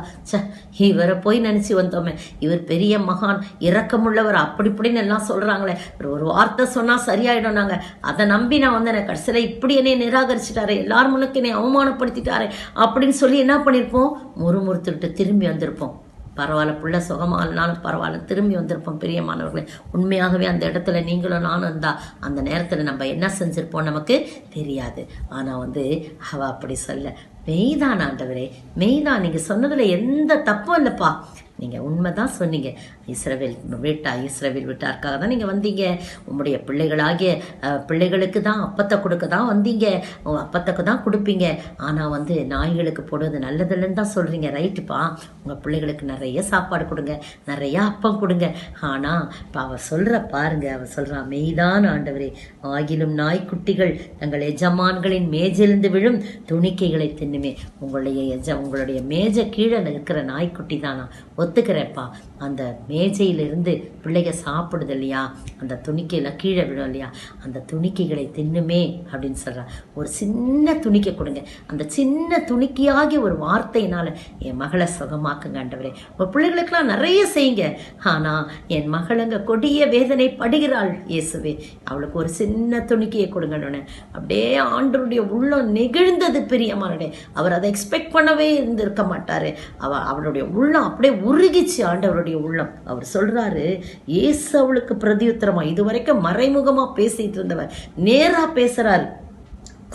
இவரை போய் நினைச்சு வந்தோமே, இவர் பெரிய மகான், இரக்கமுள்ளவர், அப்படி இப்படின்னு எல்லாம் சொல்றாங்களே, ஒரு வார்த்தை சொன்னா சரியாயிடும், நாங்க அதை நம்பி நான் வந்தேன், கடைசியில இப்படி என்னை நிராகரிச்சுட்டாரு, எல்லாரும் முன்னுக்கு என்னை அவமானப்படுத்திட்டாரு அப்படின்னு சொல்லி என்ன பண்ணிருப்போம், முறுமுறுத்துட்டு திரும்பி வந்திருப்போம். பரவாயில்ல, புள்ள சுகமானாலும் பரவாயில்ல, திரும்பி வந்திருப்போம். பிரியமானவர்களே, உண்மையாகவே அந்த இடத்துல நீங்களும் நானும் இருந்தா அந்த நேரத்தில் நம்ம என்ன செஞ்சிருப்போம் நமக்கு தெரியாது. ஆனால் வந்து அவ அப்படி சொல்ல, மெய்தான் ஆண்டவரே, மெய்தான், நீங்கள் சொன்னதில் எந்த தப்பும் இல்லைப்பா, நீங்கள் உண்மைதான் சொன்னீங்க. இஸ்ரவேல் வீட்டாருக்காக தான் நீங்கள் வந்தீங்க, உங்களுடைய பிள்ளைகளாகிய பிள்ளைகளுக்கு தான் அப்பத்தை கொடுக்க தான் வந்தீங்க, அப்பத்துக்கு தான் கொடுப்பீங்க, ஆனால் வந்து நாய்களுக்கு போடுவது நல்லதில்லைன்னு தான் சொல்கிறீங்க. ரைட்டுப்பா, உங்கள் பிள்ளைகளுக்கு நிறைய சாப்பாடு கொடுங்க, நிறைய அப்பம் கொடுங்க. ஆனால் இப்போ அவள் சொல்கிற பாருங்க, அவள் சொல்கிறான், மெய்தான் ஆண்டவரே, ஆகிலும் நாய்க்குட்டிகள் தங்கள் எஜமான்களின் மேஜிலிருந்து விழும் துணிக்கைகளை தின்னுமே. உங்களுடைய மேஜை கீழே இருக்கிற நாய்க்குட்டி தானா? ஒத்துக்கிறேன்ப்பா, அந்த மேஜையிலிருந்து பிள்ளைங்க சாப்பிடுது இல்லையா, அந்த துணிக்கையில கீழே விடும் இல்லையா, அந்த துணிக்கைகளை தின்னுமே அப்படின்னு சொல்றா. ஒரு சின்ன துணிக்கை கொடுங்க, அந்த சின்ன துணிக்கையாகிய ஒரு வார்த்தையினால என் மகளை சுகமாக்குங்க ஆண்டவரே. உங்க பிள்ளைகளுக்கெல்லாம் நிறைய செய்யுங்க, ஆனா என் மகளுங்க கொடிய வேதனை படுகிறாள் இயேசுவே, அவளுக்கு ஒரு சின்ன துணிக்கையை கொடுங்கன்னு அப்படியே ஆண்டவருடைய உள்ளம் நெகிழ்ந்தது. பிரியமானே, அவர் அதை எக்ஸ்பெக்ட் பண்ணவே இருந்திருக்க மாட்டாரு. அவளுடைய உள்ளம் அப்படியே உருகிச்சு ஆண்டவருடைய உள்ளம். அவர் சொல்றாரு, இயேசு அவளுக்கு பிரதியுத்தரமா, இதுவரைக்கும் மறைமுகமா பேசிட்டு இருந்தவர் நேரா பேசுறாரு.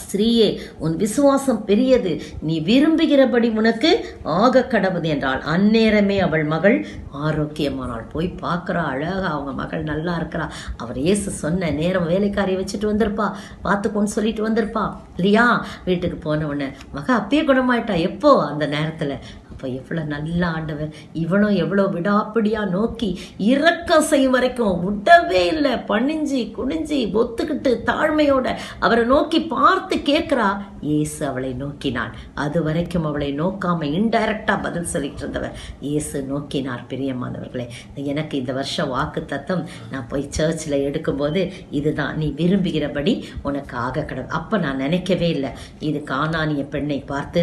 ஸ்ரீயே, உன் விசுவாசம் பெரியது, நீ விரும்புகிறபடி உனக்கு ஆக கடவுது என்றாள். அந்நேரமே அவள் மகள் ஆரோக்கியமானாள். போய் பார்க்குறா, அழகா அவங்க மகள் நல்லா இருக்கிறா. அவர் இயேசு சொன்ன நேரம் வேலைக்காரியை வச்சுட்டு வந்திருப்பா, பார்த்துக்கோன்னு சொல்லிட்டு வந்திருப்பா இல்லையா. வீட்டுக்கு போன உடனே மக அப்பயே குணமாயிட்டா. எப்போ? அந்த நேரத்தில். அப்போ எவ்வளோ நல்ல ஆண்டவர், இவனும் எவ்வளோ விடாப்பிடியா நோக்கி இரக்கம் செய்யும் வரைக்கும் விடவே இல்லை. பணிஞ்சு குனிஞ்சி ஒத்துக்கிட்டு தாழ்மையோட அவரை நோக்கி பார்த்து கேட்கிறா. இயேசு அவளை நோக்கினான். அது வரைக்கும் அவளை நோக்காம இன்டைரக்டா பதில் சொல்லிட்டு இருந்தவர் இயேசு நோக்கினார். பிரியமானவர்களே, எனக்கு இந்த வருஷம் வாக்கு தத்தம் நான் போய் சர்ச்சில் எடுக்கும்போது இதுதான், நீ விரும்புகிறபடி உனக்கு ஆக கடவுள். அப்போ நான் நினைக்கவே இல்லை இது கானானிய பெண்ணை பார்த்து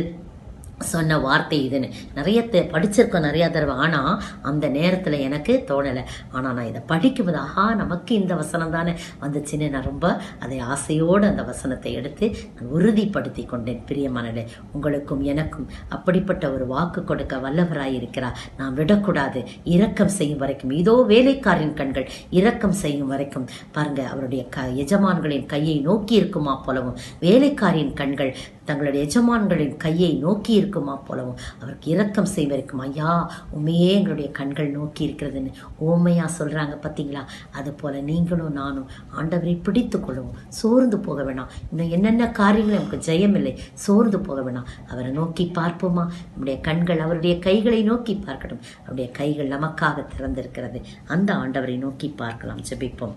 சொன்ன வார்த்தை இதுன்னு. நிறைய படிச்சிருக்கோம் நிறையா தடவை, ஆனால் அந்த நேரத்தில் எனக்கு தோணலை. ஆனால் நான் இதை படிக்கும்போது ஆஹா, நமக்கு இந்த வசனம் தானே வந்துச்சுன்னு நான் ரொம்ப அதை ஆசையோடு அந்த வசனத்தை எடுத்து நான் உறுதிப்படுத்தி கொண்டேன். பிரியமானே, உங்களுக்கும் எனக்கும் அப்படிப்பட்ட ஒரு வாக்கு கொடுக்க வல்லவராயிருக்கிறார். நான் விடக்கூடாது. இரக்கம் செய்யும் வரைக்கும், இதோ வேலைக்காரின் கண்கள் இரக்கம் செய்யும் வரைக்கும் பாருங்க, அவருடைய எஜமான்களின் கையை நோக்கி இருக்குமா போலவும் வேலைக்காரின் கண்கள் தங்களுடைய எஜமான்களின் கையை நோக்கி இருக்குமா போலவும் அவருக்கு இரக்கம் செய்வதற்கும் ஐயா உண்மையே எங்களுடைய கண்கள் நோக்கி இருக்கிறதுன்னு ஓமையாக சொல்கிறாங்க பார்த்தீங்களா? அது போல் நீங்களும் நானும் ஆண்டவரை பிடித்து கொள்ளுவோம். சோர்ந்து போக வேணாம். இன்னும் என்னென்ன காரியங்கள் நமக்கு ஜெயமில்லை, சோர்ந்து போக வேணாம். அவரை நோக்கி பார்ப்போமா? நம்முடைய கண்கள் அவருடைய கைகளை நோக்கி பார்க்கட்டும். அவருடைய கைகள் நமக்காக திறந்திருக்கிறது. அந்த ஆண்டவரை நோக்கி பார்க்கலாம். ஜெபிப்போம்.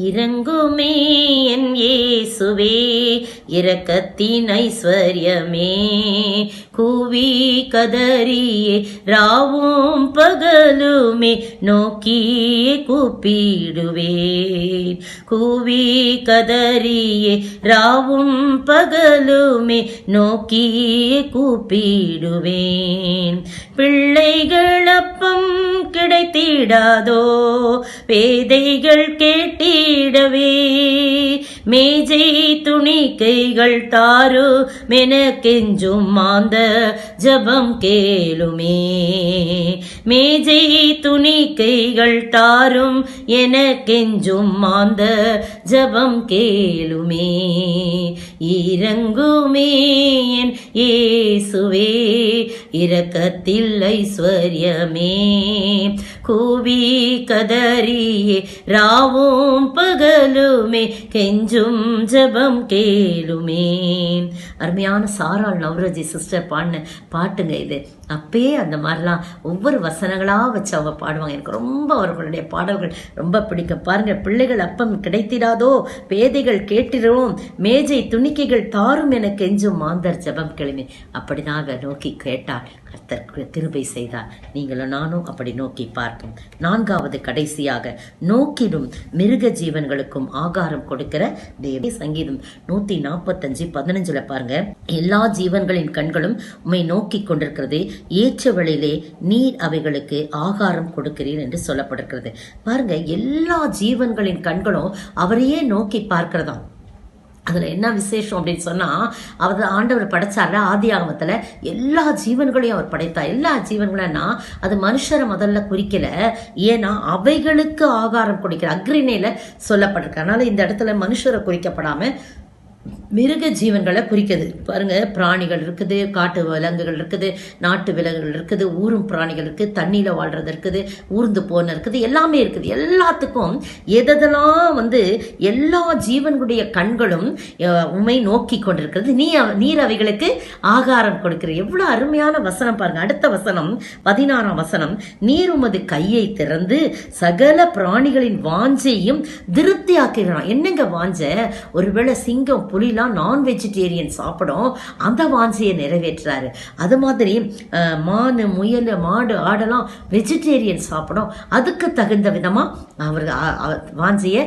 இறங்குமே என் இயேசுவே, இரக்கத்தின் ஐஸ்வர்யமே, கூவி கதறியே ராவும் பகலுமே நோக்கியே கூப்பிடுவேன். கூவி கதறியே ராவும் பகலுமே நோக்கியே கூப்பிடுவேன். பிள்ளைகள் அப்பம் கிடைத்திடாதோ, பேதைகள் கேட்டிடவே, மேஜை துணிக்கைகள் தாரு மெனக்கெஞ்சும் மாந்த ஜபம் கேளுமே. மேஜை துணிக்கைகள் தாரும் எனக்கெஞ்சும் மாந்த ஜபம் கேளுமே. இறங்குமே என் இயேசுவே, இரக்கத்தில் ஐஸ்வர்யமே, கூவி கதறியே ராவும் பகலுமே கெஞ்சும் ஜபம் கேளுமே. அருமையான சாராள் நவரோஜி சிஸ்டர் பாடின பாட்டுங்க இது. அப்பயே அந்த மாதிரிலாம் ஒவ்வொரு வசனங்களாக வச்சு அவங்க பாடுவாங்க. எனக்கு ரொம்ப அவர்களுடைய பாடல்கள் ரொம்ப பிடிக்கும். பாருங்க, பிள்ளைகள் அப்பம் கிடைத்திடாதோ, பேதைகள் கேட்டிரும், மேஜை துணிக்கைகள் தாரும் என கெஞ்சும் மாந்தர் ஜபம் கிளம்பி. அப்படிதான் அவர் நோக்கி கேட்டார், கர்த்தர் கிருபை செய்தார். நீங்களும் நானும் அப்படி நோக்கி பார்ப்போம். நான்காவது கடைசியாக, நோக்கிடும் மிருக ஜீவன்களுக்கும் ஆகாரம் கொடுக்கிற தேவ. சங்கீதம் 145:15 பாருங்க, எல்லா ஜீவன்களின் கண்களும் உம்மை நோக்கி கொண்டிருக்கிறது, ஏற்ற வழியிலே நீர் அவைகளுக்கு ஆகாரம் கொடுக்கிறீர் என்று சொல்லப்பட்டிருக்கிறது. பாருங்க, எல்லா ஜீவன்களின் கண்களும் அவரையே நோக்கி பார்க்கிறதாம். அதில் என்ன விசேஷம் அப்படின்னு சொன்னால், அவர் ஆண்டவர் படைச்சார்ல ஆதி ஆகமத்தில் எல்லா ஜீவன்களையும் அவர் படைத்தார். எல்லா ஜீவன்கள்னா அது மனுஷரை முதல்ல குறிக்கல, ஏன்னா அவைகளுக்கு ஆகாரம் கொடுக்கிற அக்ரிணையில சொல்லப்பட்டிருக்கு. அதனால இந்த இடத்துல மனுஷரை குறிக்கப்படாம மிருக ஜீவன்களை குறிக்குது. பாருங்க, பிராணிகள் இருக்குது, காட்டு விலங்குகள் இருக்குது, நாட்டு விலங்குகள் இருக்குது, ஊரும் பிராணிகள் இருக்குது, தண்ணியில வாழ்றது இருக்குது, ஊர்ந்து போன இருக்குது, எல்லாமே இருக்குது. எல்லாத்துக்கும் எதெல்லாம் எல்லா ஜீவன்களுடைய கண்களும் உமை நோக்கி கொண்டிருக்கிறது, நீர் அவைகளுக்கு ஆகாரம் கொடுக்கிற. எவ்வளவு அருமையான வசனம் பாருங்க. அடுத்த வசனம் 16ஆம் வசனம், நீர் உமது கையை திறந்து சகல பிராணிகளின் வாஞ்சையும் திருப்தி ஆக்கிறான். என்னங்க வாஞ்ச? ஒருவேளை சிங்கம் புலிலாம் நான் வெஜிடேரியன் சாப்பிடும், அந்த வாஞ்சியை நிறைவேற்றுறாரு. அது மாதிரி மானு முயல் மாடு ஆடெல்லாம் வெஜிடேரியன் சாப்பிடும், அதுக்கு தகுந்த விதமா அவர் வாஞ்சியை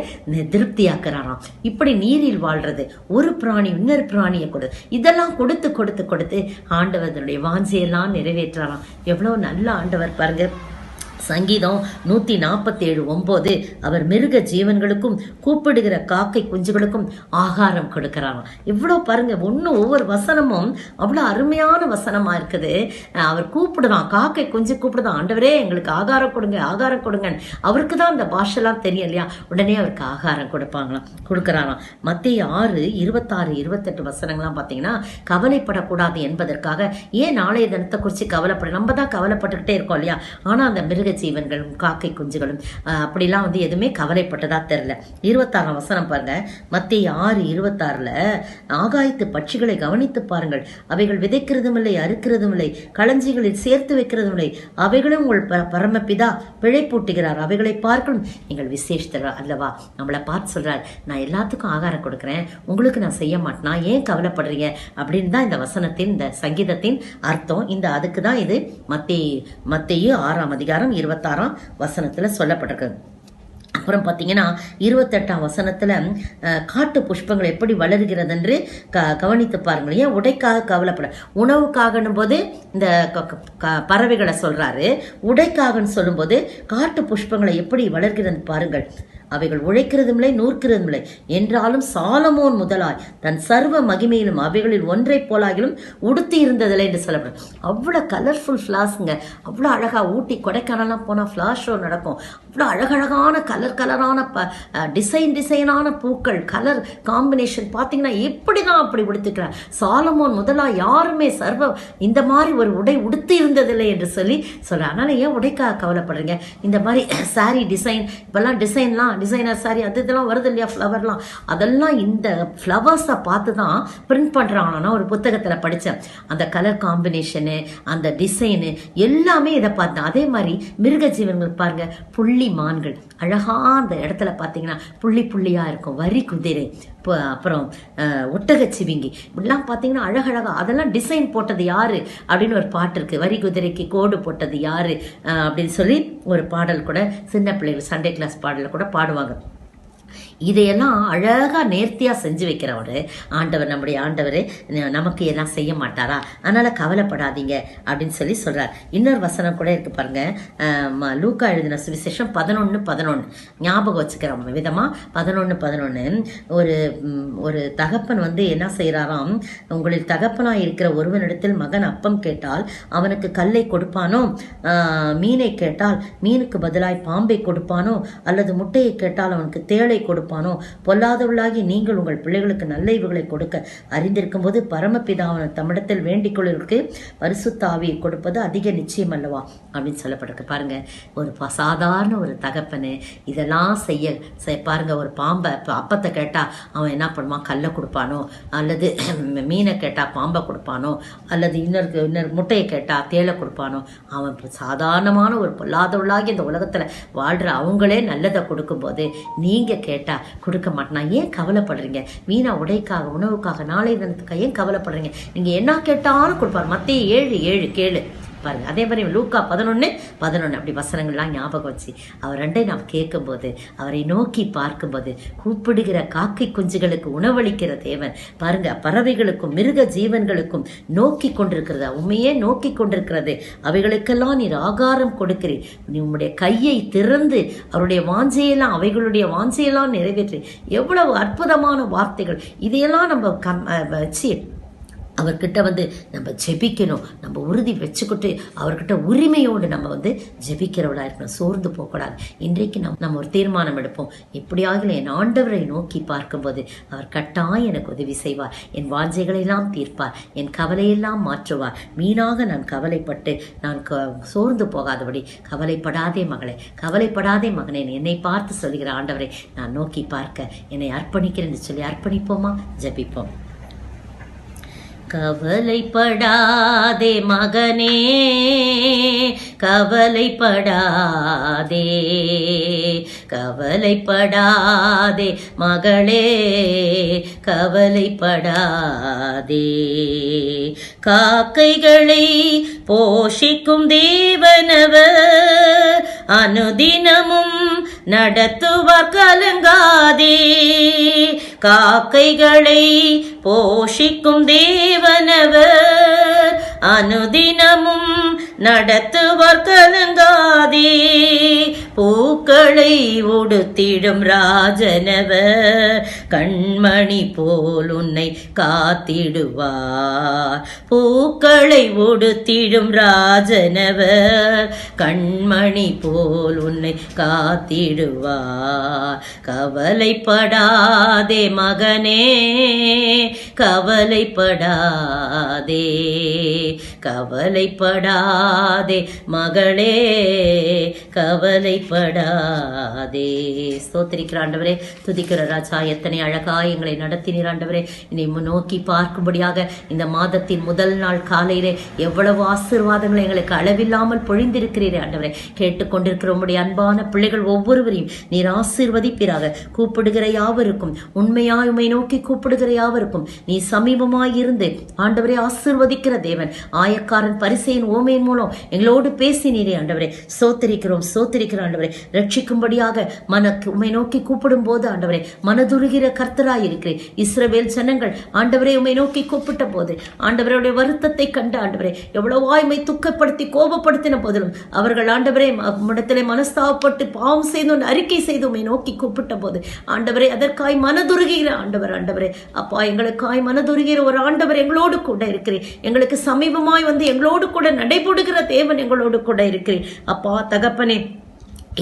திருப்தியாக்குறாராம். இப்படி நீரில் வாழ்றது, ஒரு பிராணி இன்னொரு பிராணியை கொடு, இதெல்லாம் கொடுத்து கொடுத்து கொடுத்து ஆண்டவருடைய வாஞ்சியெல்லாம் நிறைவேற்றுறாராம். எவ்வளவு நல்ல ஆண்டவர் பாருங்க. சங்கீதம் 147:9, அவர் மிருக ஜீவன்களுக்கும் கூப்பிடுகிற காக்கை குஞ்சுகளுக்கும் ஆகாரம் கொடுக்கிறாராம். இவ்வளோ பாருங்க, ஒவ்வொரு வசனமும் அவ்வளோ அருமையான வசனமா இருக்குது. அவர் கூப்பிடுதான், காக்கை குஞ்சு கூப்பிடுதான், ஆண்டவரே எங்களுக்கு ஆகாரம் கொடுங்க, ஆகாரம் கொடுங்க. அவருக்கு தான் அந்த பாஷெல்லாம் தெரியும் இல்லையா, உடனே அவருக்கு ஆகாரம் கொடுக்கிறாராம். மத்தேயு 6:26-28 வசனங்கள்லாம் பார்த்தீங்கன்னா, கவலைப்படக்கூடாது என்பதற்காக, ஏன் நாளைய தினத்தை குறித்து கவலைப்பட, நம்ம தான் கவலைப்பட்டுக்கிட்டே இருக்கோம் இல்லையா, ஆனால் அந்த மிருக ஜீவன்களும் காக்கை குஞ்சுகளும் அப்படிலாம் எதுவுமே கவலைப்பட்டதா தெரியல. 26ஆம் வசனம் பாருங்க, மத்தேயு 6:26, ஆகாயத்து பட்சிகளை கவனித்து பாருங்கள், அவைகள் விதைக்கிறதும் இல்லை, அறுக்கிறதும் இல்லை, களஞ்சிகளில் சேர்த்து வைக்கிறதும் இல்லை, அவைகளும் உங்கள் பரமபிதா பிழைப்பூட்டுகிறார், அவைகளை பார்க்கணும் நீங்கள் விசேஷத்தர் அல்லவா. நம்மளை பார்த்து சொல்றார், நான் எல்லாத்துக்கும் ஆகாரம் கொடுக்குறேன், உங்களுக்கு நான் செய்ய மாட்டேனா, ஏன் கவலைப்படுறீங்க அப்படின்னு தான் இந்த வசனத்தின், இந்த சங்கீதத்தின் அர்த்தம். அதுக்கு தான் இது மத்தேயு 6ஆம் அதிகாரம் 26ஆம் வசனத்துல சொல்லப்பட்டிருக்கு. அப்புறம் பார்த்தீங்கன்னா 28ஆம் வசனத்துல காட்டு புஷ்பங்கள் எப்படி வளர்கிறது என்று கவனித்து பாருங்கள். ஏன் உடைக்காக கவலைப்பட, உணவுக்காகனும் போது இந்த பறவைகளை சொல்றாரு, உடைக்காகன்னு சொல்லும்போது காட்டு புஷ்பங்களை எப்படி வளர்கிறது பாருங்கள். அவைகள் உழைக்கிறதுமில்லை நூற்கிறதுமில்லை என்றாலும் சாலமோன் முதலாய் தன் சர்வ மகிமையிலும் அவைகளில் ஒன்றை போலாகிலும் உடுத்தி இருந்ததில்லை என்று சொல்லப்படும். அவ்வளோ கலர்ஃபுல் ஃப்ளார்ஸுங்க. அவ்வளோ அழகாக ஊட்டி கொடைக்கானல்லாம் போனால் ஃப்ளார் ஷோ நடக்கும். அவ்வளோ அழகழகான கலரான டிசைனான பூக்கள், கலர் காம்பினேஷன் பார்த்தீங்கன்னா எப்படி தான் அப்படி உடுத்துக்கிறார். சாலமோன் முதலாக யாருமே இந்த மாதிரி ஒரு உடை உடுத்தி இருந்ததில்லை என்று சொல்லி சொல்கிறார். அதனால் ஏன் உடைக்காக கவலைப்படுறீங்க? இந்த மாதிரி சாரீ டிசைன், இப்போல்லாம் டிசைனர் சாரீ அது இதெல்லாம் வருது இல்லையா, ஃப்ளவர்லாம், அதெல்லாம் இந்த ஃப்ளவர்ஸை பார்த்து தான் பிரிண்ட் பண்ணுறாங்க. நான் ஒரு புத்தகத்தில் படித்தேன். அந்த கலர் காம்பினேஷனு, அந்த டிசைனு எல்லாமே இதை பார்த்தேன். அதே மாதிரி மிருக ஜீவன்கள் பாருங்க, புள்ளி மான்கள் அழகாக அந்த இடத்துல பார்த்தீங்கன்னா புள்ளியாக இருக்கும். வரி குதிரை, அப்புறம் ஒட்டகச்சிவிங்கி, இப்படிலாம் பார்த்தீங்கன்னா அழகழகா. அதெல்லாம் டிசைன் போட்டது யாரு அப்படின்னு ஒரு பாட்டு இருக்கு. வரி குதிரைக்கு கோடு போட்டது யாரு அப்படின்னு சொல்லி ஒரு பாடல் கூட சின்ன பிள்ளைகள் சண்டே கிளாஸ் பாடல கூட பாடுவாங்க. இதையெல்லாம் அழகாக நேர்த்தியாக செஞ்சு வைக்கிறவர் ஆண்டவர், நம்முடைய ஆண்டவர் நமக்கு எல்லாம் செய்ய மாட்டாரா? அதனால் கவலைப்படாதீங்க அப்படின்னு சொல்லி சொல்கிறார். இன்னொரு வசனம் கூட இருக்குது பாருங்க, லூக்கா எழுதின சுவிசேஷம் 11:11 ஞாபகம் வச்சுக்கிற விதமாக 11:11 ஒரு தகப்பன் என்ன செய்கிறாராம், உங்களில் தகப்பனாக இருக்கிற ஒருவனிடத்தில் மகன் அப்பம் கேட்டால் அவனுக்கு கல்லை கொடுப்பானோ, மீனை கேட்டால் மீனுக்கு பதிலாய் பாம்பை கொடுப்பானோ, அல்லது முட்டையை கேட்டால் அவனுக்கு தேளை கொடுப்பானோ? பொல்லாதவர்களாகி நீங்கள் உங்கள் பிள்ளைகளுக்கு நல்ல இவுகளை கொடுக்க அறிந்திருக்கும் போது பரமபிதாவன தம்மிடத்தில் வேண்டிக் கொள்ளுக்கு பரிசுத்த ஆவியை கொடுப்பது அதிக நிச்சயம் அல்லவா அப்படின்னு சொல்லப்பட்டிருக்கு. பாருங்க, ஒரு சாதாரண ஒரு தகப்பனு இதெல்லாம் செய்ய பாருங்க. ஒரு பாம்பை அப்பத்தை கேட்டா அவன் என்ன பண்ணுவான்? கல்லை கொடுப்பானோ, அல்லது மீனை கேட்டா பாம்பை கொடுப்பானோ, அல்லது இன்னொரு முட்டையை கேட்டா தேளை கொடுப்பானோ? அவன் சாதாரணமான ஒரு பொல்லாதவர்களாகி இந்த உலகத்துல வாழ்ற அவங்களே நல்லதை கொடுக்கும்போது நீங்க கேட்டா கொடுக்க மாட்டேனா? ஏன் கவலைப்படுறீங்க? வீணா உடைக்காக, உணவுக்காக, நாளை தினத்துக்காக ஏன் கவலைப்படுறீங்க? நீங்க என்ன கேட்டாலும் கொடுப்பார். மத்தேயு 7:7 கேளு பாருங்க. அதே மாதிரி லூக்கா 11:11 அப்படி வசனங்கள்லாம் ஞாபகம் வச்சு அவர் ரெண்டை நாம் கேட்கும்போது, அவரை நோக்கி பார்க்கும்போது, கூப்பிடுகிற காக்கை குஞ்சுகளுக்கு உணவளிக்கிற தேவன் பாருங்க, பறவைகளுக்கும் மிருக ஜீவன்களுக்கும் நோக்கி கொண்டிருக்கிறது, உண்மையே நோக்கி கொண்டிருக்கிறது. அவைகளுக்கெல்லாம் நீர் ஆகாரம் கொடுக்கிறீர். நீ உம்முடைய கையை திறந்து அவருடைய வாஞ்சையெல்லாம், அவைகளுடைய வாஞ்சையெல்லாம் நிறைவேற்றி. எவ்வளவு அற்புதமான வார்த்தைகள்! இதையெல்லாம் நம்ம வச்சு அவர்கிட்ட நம்ம ஜெபிக்கணும். நம்ம உறுதி வச்சுக்கிட்டு அவர்கிட்ட உரிமையோடு நம்ம ஜெபிக்கிறவளா இருக்கணும். சோர்ந்து போகக்கூடாது. இன்றைக்கு நம்ம ஒரு தீர்மானம் எடுப்போம். எப்படியாக என் ஆண்டவரை நோக்கி பார்க்கும்போது அவர் கட்டாயம் எனக்கு உதவி செய்வார். என் வாஞ்சைகளெல்லாம் தீர்ப்பார். என் கவலையெல்லாம் மாற்றுவார். வீணாக நான் கவலைப்பட்டு நான் சோர்ந்து போகாதபடி, கவலைப்படாதே மகளே, கவலைப்படாதே மகனே, என்னை பார்த்து சொல்லுகிற ஆண்டவரை நான் நோக்கி பார்க்க என்னை அர்ப்பணிக்கிறேன்னு சொல்லி அர்ப்பணிப்போமா? ஜெபிப்போம். கவலைப்படாதே மகனே, கவலைப்படாதே, கவலைப்படாதே மகளே, கவலைப்படாதே. காக்கைகளை போஷிக்கும் தேவனவர் அனுதினமும் நடத்துவார், கலங்காதே. காக்கைகளை போஷிக்கும் தேவனவர் அனுதினமும் நடத்துவார், கலங்காதே. பூக்களை உடுத்திடும் ராஜனவர் கண்மணி போல் உன்னை காத்திடுவார். பூக்களை உடுத்திடும் ராஜனவர் கண்மணி போல் உன்னை காத்திடுவார். கவலைப்படாதே மகனே, கவலைப்படாதே, கவலைப்படாதே மகளே, கவலைப்படாதே. ஸ்தோத்திரிக்கிற ஆண்டவரே, துதிக்கிற ராஜா, எத்தனை அழகாய் எங்களை நடத்தினீர் ஆண்டவரே. என்னை நோக்கி பார்க்கும்படியாக இந்த மாதத்தின் முதல் நாள் காலையிலே எவ்வளவு ஆசீர்வாதங்களை எங்களுக்கு அளவில்லாமல் பொழிந்திருக்கிறீரே ஆண்டவரே. கேட்டுக்கொண்டிருக்கிற உம்முடைய அன்பான பிள்ளைகள் ஒவ்வொருவரையும் நீர் ஆசீர்வதிப்பீராக. கூப்பிடுகிற யாவருக்கும், உண்மையாய் உம்மை நோக்கி கூப்பிடுகிற யாவருக்கும் நீ சமீபமாய் இருந்து ஆண்டவரே ஆசீர்வதிக்கிற தேவன். மாயக்காரன் பரிசேயன் ஓமையின் மூலம் எங்களோடு பேசினீரே ஆண்டவரே. சோத்தரிக்கிறோம் ஆண்டவரே. ரட்சிக்கும்படியாக உம்மை நோக்கி கூப்பிடும் போது ஆண்டவரே மனதுருகிற கர்த்தராய் இருக்கிறேன். இஸ்ரவேல் ஜனங்கள் ஆண்டவரே உம்மை நோக்கி கூப்பிட்ட போது ஆண்டவருடைய வருத்தத்தை கண்டு ஆண்டவரே எவ்வளவாய் உம்மை துக்கப்படுத்தி கோபப்படுத்தின போதிலும் அவர்கள் ஆண்டவரே இடத்திலே மனஸ்தாபப்பட்டு பாவம் செய்து அறிக்கை செய்து உம்மை நோக்கி கூப்பிட்ட போது ஆண்டவரே அதற்காய் மனதுருகிற ஆண்டவரே அப்பா எங்களுக்காய் மனதுருகிற ஒரு ஆண்டவர் எங்களோடு கூட இருக்கிறேன். எங்களுக்கு சமீபமாய் வந்து எங்களோடு கூட நடைபெறுகிற தேவன் எங்களோடு கூட இருக்கிறேன். அப்பா தகப்பனே,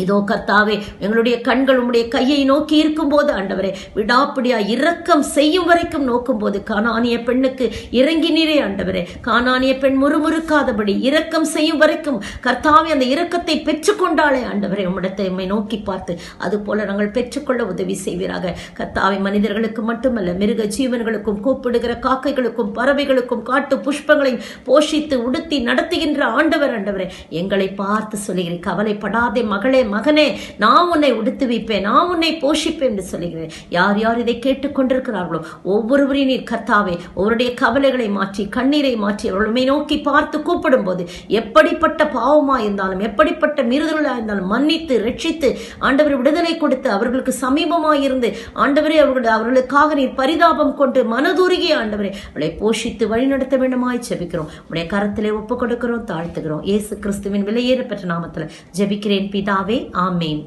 இதோ கர்த்தாவே எங்களுடைய கண்கள் உம்முடைய கையை நோக்கி இருக்கும் போது ஆண்டவரே விடாப்பிடியா இரக்கம் செய்யும் வரைக்கும் நோக்கும் போது கானானிய பெண்ணுக்கு இறங்கினீரே ஆண்டவரே. கானானிய பெண் முறுமுறுக்காதபடி இரக்கம் செய்யும் வரைக்கும் கர்த்தாவே அந்த இரக்கத்தை பெற்றுக்கொண்டாலே ஆண்டவரே உம்மிடத்தை உம்மை நோக்கி பார்த்து அது போல நாங்கள் பெற்றுக்கொள்ள உதவி செய்வீராக. கர்த்தாவே மனிதர்களுக்கு மட்டுமல்ல மிருக ஜீவன்களுக்கும் கூப்பிடுகிற காக்கைகளுக்கும் பறவைகளுக்கும் காட்டு புஷ்பங்களையும் போஷித்து உடுத்தி நடத்துகின்ற ஆண்டவரே எங்களை பார்த்து சொல்லுகிறேன், கவலைப்படாதே மகனே, நான் உன்னை உடுத்து வைப்பேன், நான் உன்னை போஷிப்பேன் என்று சொல்லுகிறேன். யார் யார் இதை கேட்டுக்கொண்டிருக்கிறார்களோ ஒவ்வொருவரையும் நீர் கர்த்தாவே அவருடைய கவலைகளை மாற்றி கண்ணீரை மாற்றி அவர்களை நோக்கி பார்த்து கூப்பிடும் போது எப்படிப்பட்ட பாவமா இருந்தாலும் எப்படிப்பட்ட மீறுதலா இருந்தாலும் மன்னித்து ரட்சித்து ஆண்டவர் விடுதலை கொடுத்து அவர்களுக்கு சமீபமாயிருந்து ஆண்டவரே அவர்களுக்காக நீர் பரிதாபம் கொண்டு மனதுருகி ஆண்டவரே அவளை போஷித்து வழிநடத்த வேண்டுமாய் ஜெபிக்கிறோம். உடைய கரத்திலே ஒப்பு கொடுக்கிறோம், தாழ்த்துகிறோம். இயேசு கிறிஸ்துவின் விலையேற பெற்ற நாமத்தில் ஜெபிக்கிறேன் பிதாவே. ஆமேன்.